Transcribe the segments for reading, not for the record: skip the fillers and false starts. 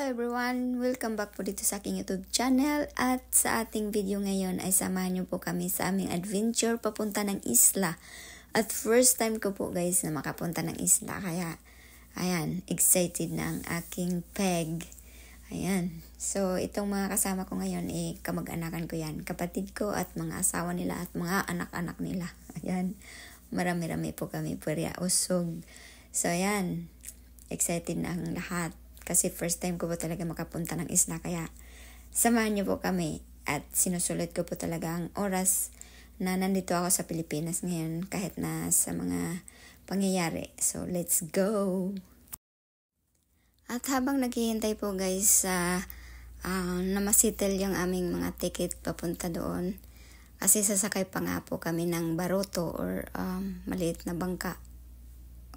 everyone! Welcome back po dito sa aking YouTube channel at sa ating video ngayon ay samahan niyo po kami sa aming adventure papunta ng isla. At first time ko po guys na makapunta ng isla kaya ayan, excited na ang aking peg. Ayan, so itong mga kasama ko ngayon kamag-anakan ko yan, kapatid ko at mga asawa nila at mga anak-anak nila. Ayan, marami-rami po kami pwera usog. So ayan, excited na ang lahat. Kasi first time ko po talaga makapunta ng isla. Kaya samahan niyo po kami. At sinusulit ko po talaga ang oras na nandito ako sa Pilipinas ngayon. Kahit na sa mga pangyayari. So let's go! At habang naghihintay po guys na masitel yung aming mga ticket papunta doon. Kasi sasakay pa nga po kami ng baroto or maliit na bangka.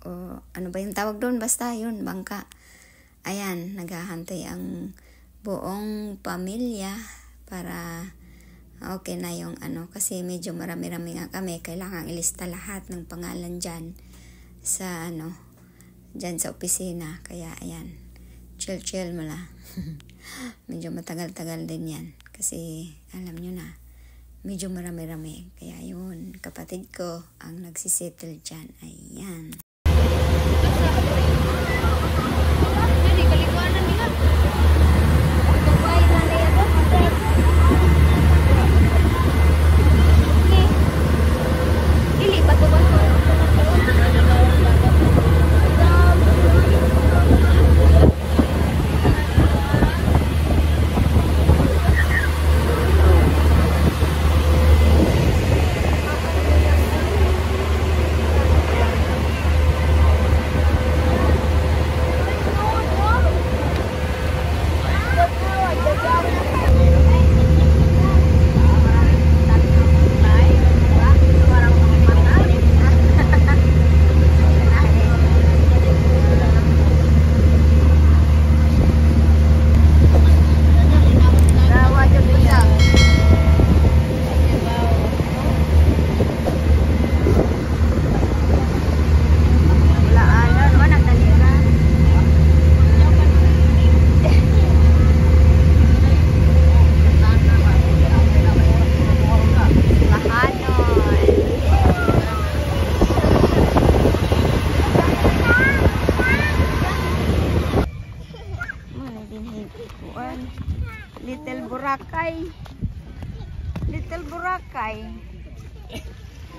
O ano ba yung tawag doon? Basta yun, bangka. Ayan, naghahantay ang buong pamilya para okay na yung kasi medyo marami-rami nga kami. Kailangan ilista lahat ng pangalan dyan sa dyan sa opisina. Kaya ayan, chill mo lang. Medyo matagal-tagal din yan. Kasi alam nyo na, medyo marami-rami. Kaya yun, kapatid ko ang nagsisettle dyan. Ayan. Little Boracay.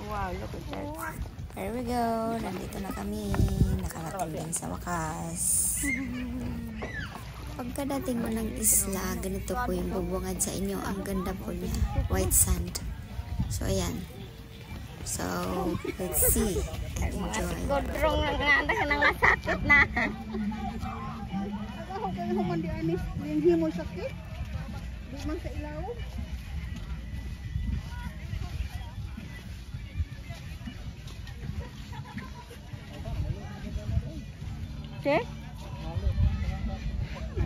Wow, look at that. There we go. Nandito na kami. Nakarating din sa wakas. Pagkadating mo ng isla, ganito po yung bubungad sa inyo. Ang ganda po niya. White sand. So, ayan. So, let's see and enjoy. Godrong nga nangasakit na. Ako kaya humandi anis. Yung himo sakit. Di man sa ilaw. Che?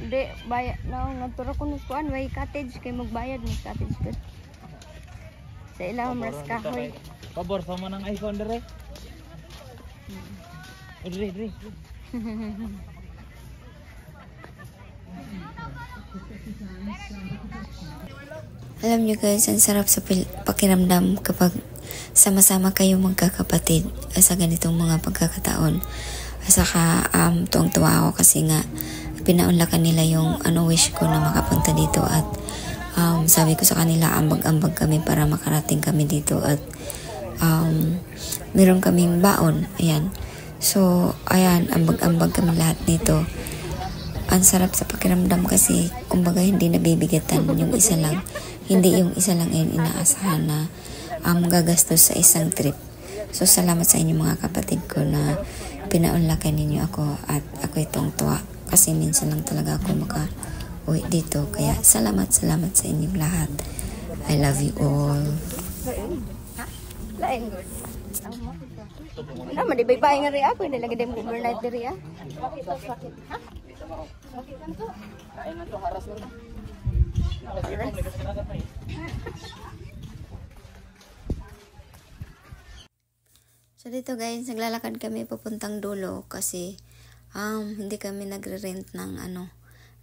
Di, bayad na. Nagturo ko ng kuan. Way cottage. Kaya magbayad ng cottage ko. Sa ilaw, maras kahoy. Pabor sama ng iPhone dere. Dre. Alam nyo guys, ang sarap sa pakiramdam kapag sama-sama kayo magkakapatid sa ganitong mga pagkakataon. Saka tuwang-tuwa ako kasi nga pinaunlakan nila yung wish ko na makapunta dito at sabi ko sa kanila ambag-ambag kami para makarating kami dito at meron kaming baon. Ayan. So, ayan, ambag-ambag kami lahat dito. Ang sarap sa pakiramdam kasi kumbaga hindi nabibigatan yung isa lang. Hindi yung isa lang ay inaasahan na gagastos sa isang trip. So, salamat sa inyo mga kapatid ko na pinaunlakan ninyo ako at ako itong tuwa. Kasi minsan lang talaga ako maka-uwi dito. Kaya salamat sa inyong lahat. I love you all. Lain good. Naman, di bay-bay nga rin ako. Hindi lagi din overnight diri ah. Ha? Kain na to, haras na to. So dito guys, naglalakad kami papuntang dulo kasi hindi kami nagre-rent ng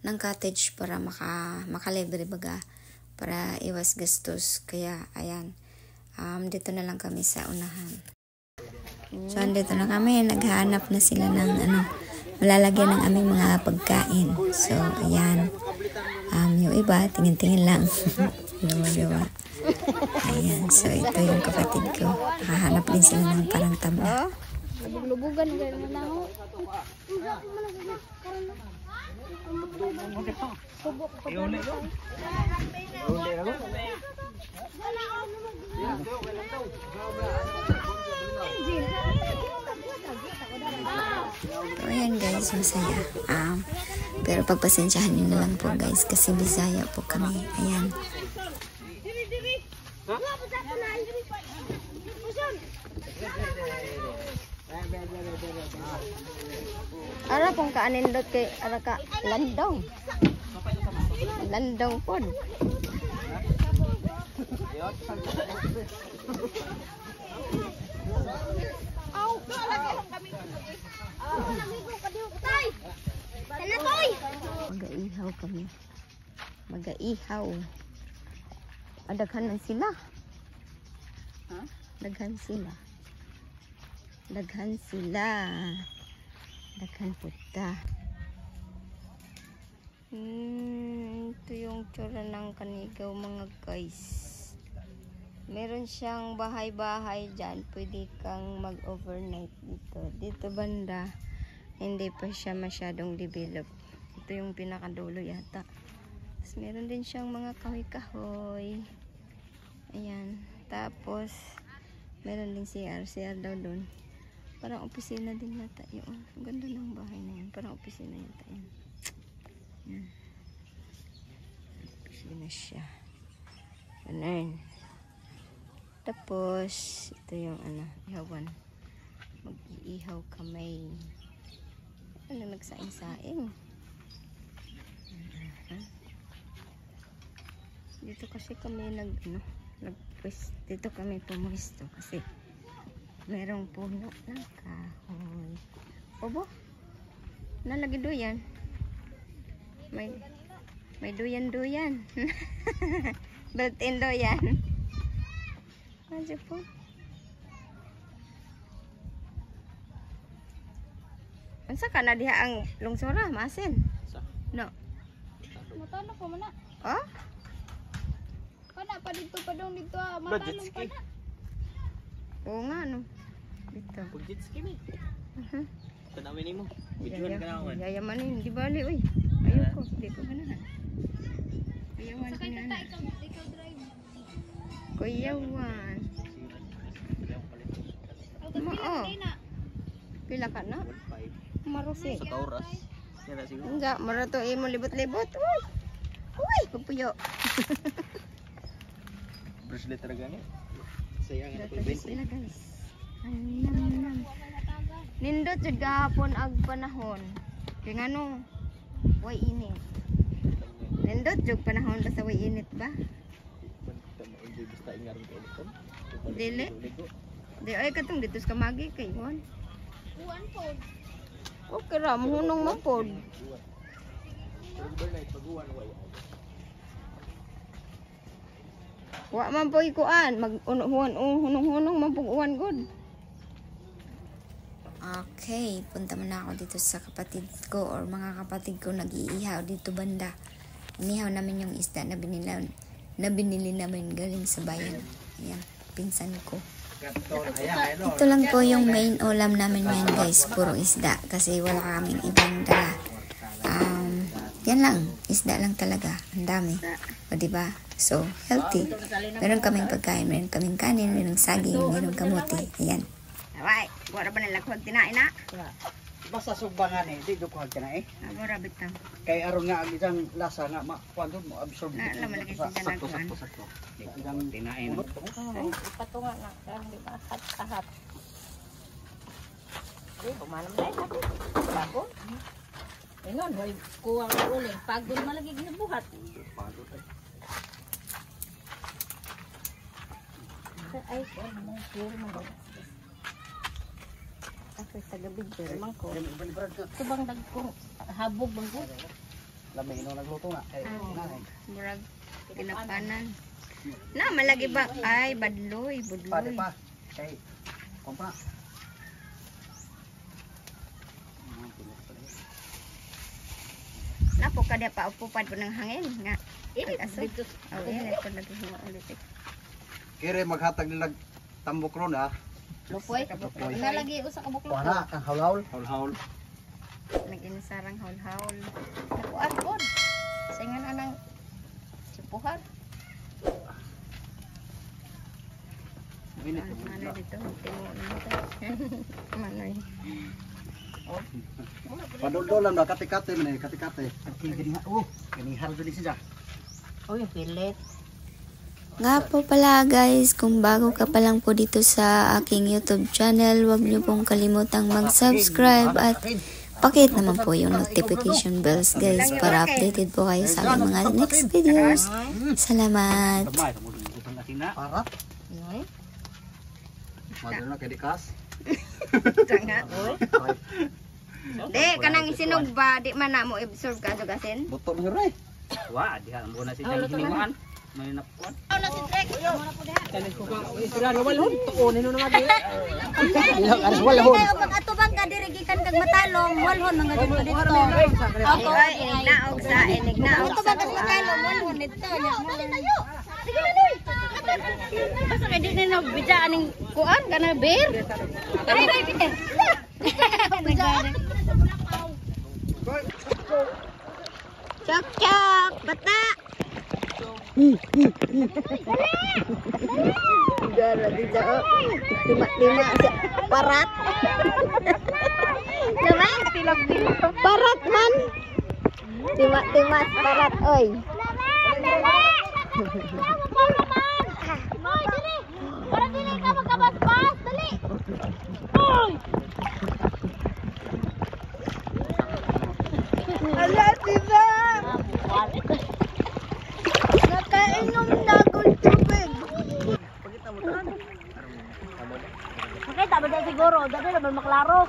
ng cottage para makalibre baga, para iwas gastos. Kaya ayan, dito na lang kami sa unahan. So andito na kami, naghahanap na sila ng malalagyan ng aming mga pagkain. So ayan, yung iba tingin-tingin lang. Gawa-gawa. Ayan, so ito yung kapatid ko, nakahanap din sila ng parang tabla. Lubog-lubugan gaya mo na ako. Subok pa So ayan guys, masaya. Pero pagpasensyahan nyo na lang po guys, kasi Bisaya po kami. Ayan. Ara pong kaanindot kay ara ka landong. Landong pod. Mag-ihaw kami. Mag-ihaw. Daghan man sila. Daghan sila. Daghan sila. Daghan puta. Ito yung tsura ng Kanigaw mga guys. Meron siyang bahay-bahay dyan. Pwede kang mag-overnight dito. Dito banda, hindi pa siya masyadong develop. Ito yung pinakadulo yata. Tapos meron din siyang mga kahoy-kahoy. Ayan. Tapos, meron din CR daw doon. Parang opisina din yata yun. Ang ganda ng bahay na yan. Parang opisina yata yan. Yan. Opisina siya. Ganun. Tapos, ito yung ihawan. Mag-iihaw kami. Nagsaing-saing. Dito kasi kami dito kami pumuhisto kasi merong puno ng kahoy. Obo, nalagi duyan. May duyan. Built-in duyan. Aja po. Unsa ka na diha ang lungsura, masin? No. Matano ko mana. Oh? Kana pa dito pa dong dito matanong pa na. Oo nga no. Dito. Pag-jet ski mi. Tanawin nimo. Videoan ka naman. Yayamanin, di bali oy. Ayoko, di ko ganahan. Kuyawan ko na. Ikaw drive. Kuyawan. Oo. Pila ka na? Marusi. Sa oras. Yan na siguro. Enggak, marato mo libot-libot. Uy! Uy! Pupuyo. Bracelet talaga niya. Sayang na Dato po sila guys. Anam. Nindot jud gahapon ag panahon. Kay ngano? Way init. Nindot jud panahon basta way init ba? Basta ingaron ko ito. Dili. Di ay katong dito sa kamagi kay Juan. Buwan po. Okay ra, mohunong man pod. Wa man po ikuan, hunong-hunong man pug uwan god. Okay, punta muna ako dito sa kapatid ko or mga kapatid ko nag-iihaw dito banda. Inihaw namin yung isda na binili namin galing sa bayan. Ayan, pinsan ko. Ito lang po yung main ulam namin ngayon guys, puro isda kasi wala kaming ibang dala. Yan lang, isda lang talaga, ang dami. O diba? So, healthy. Meron kaming pagkain, meron kaming kanin, meron saging, meron kamote. Ayan. Alright, wala ba nalagwag tinain na? Basta subangan di ko ka na Wala bitang. Kay aron nga ang isang lasa nga kuando mo absorb Alam mo lagi sa nagkuhan. Isang tinain. Ay, ipatunga na. Kaya di ba? Hat-hat. Ay, pumanam na yun. Bago. Ayun, may kuwang uling. Pagod malagi ginabuhat. Ay, ano mo? Puro mo. Ako sa gabi, pero man ko. Ito bang dagkong habog bang ko? Lamay ino nagluto na. Kay nanay. Murag kinakanan. Na malagi ba ay badloy, Pade budloy. pa. Kay kompra. Napo kada pa upupad po ng hangin nga. Aso. Oh, yan ito lagi mo ulit. Kire maghatag nila tambok ron ha. Lupoy. Lupoy. Nalagi usa ka buklok. Wala kang hawl-hawl. Hawl-hawl. Nag-inisarang haul-haul. Nakuan po. Singan anang sipuhan. Minit. Ano dito? Timo nito. Manoy. Padol-dolan ba kati-kati man kati-kati. Ganihar dili siya. Oh, yung pilit. Nga po pala guys, kung bago ka pa lang po dito sa aking YouTube channel, huwag niyo pong kalimutang mag-subscribe at pakihit naman po yung notification bells guys para updated po kayo sa aming mga next videos. Salamat! Tamay tamo utang ating na. Para. Yoy. Madalo na kay dikas. Tanga. Di, kanang isinog ba? Di man na mo absorb ka gasin? Buto na ray. Wah, diha mo na si Jang hinimuan. May napuan. Pag-atubang ka diri gikan kag matalong, walhon mga dito dito. Ay, inignaog sa inignaog sa Atubang ka matalong, walhon dito. Basta kay di na bidya aning kuan kana beer. Ay, ay, beer. Chok chok, bata. Gara di jao. Tima-tima sa parat. Diba? Parat man. Tima-tima sa parat, oy. Para dili ka magkabas-bas, dali. Oy! Ala, diba? Nakainom na akong tubig. Pakita ba dyan siguro? Dali naman maklaro.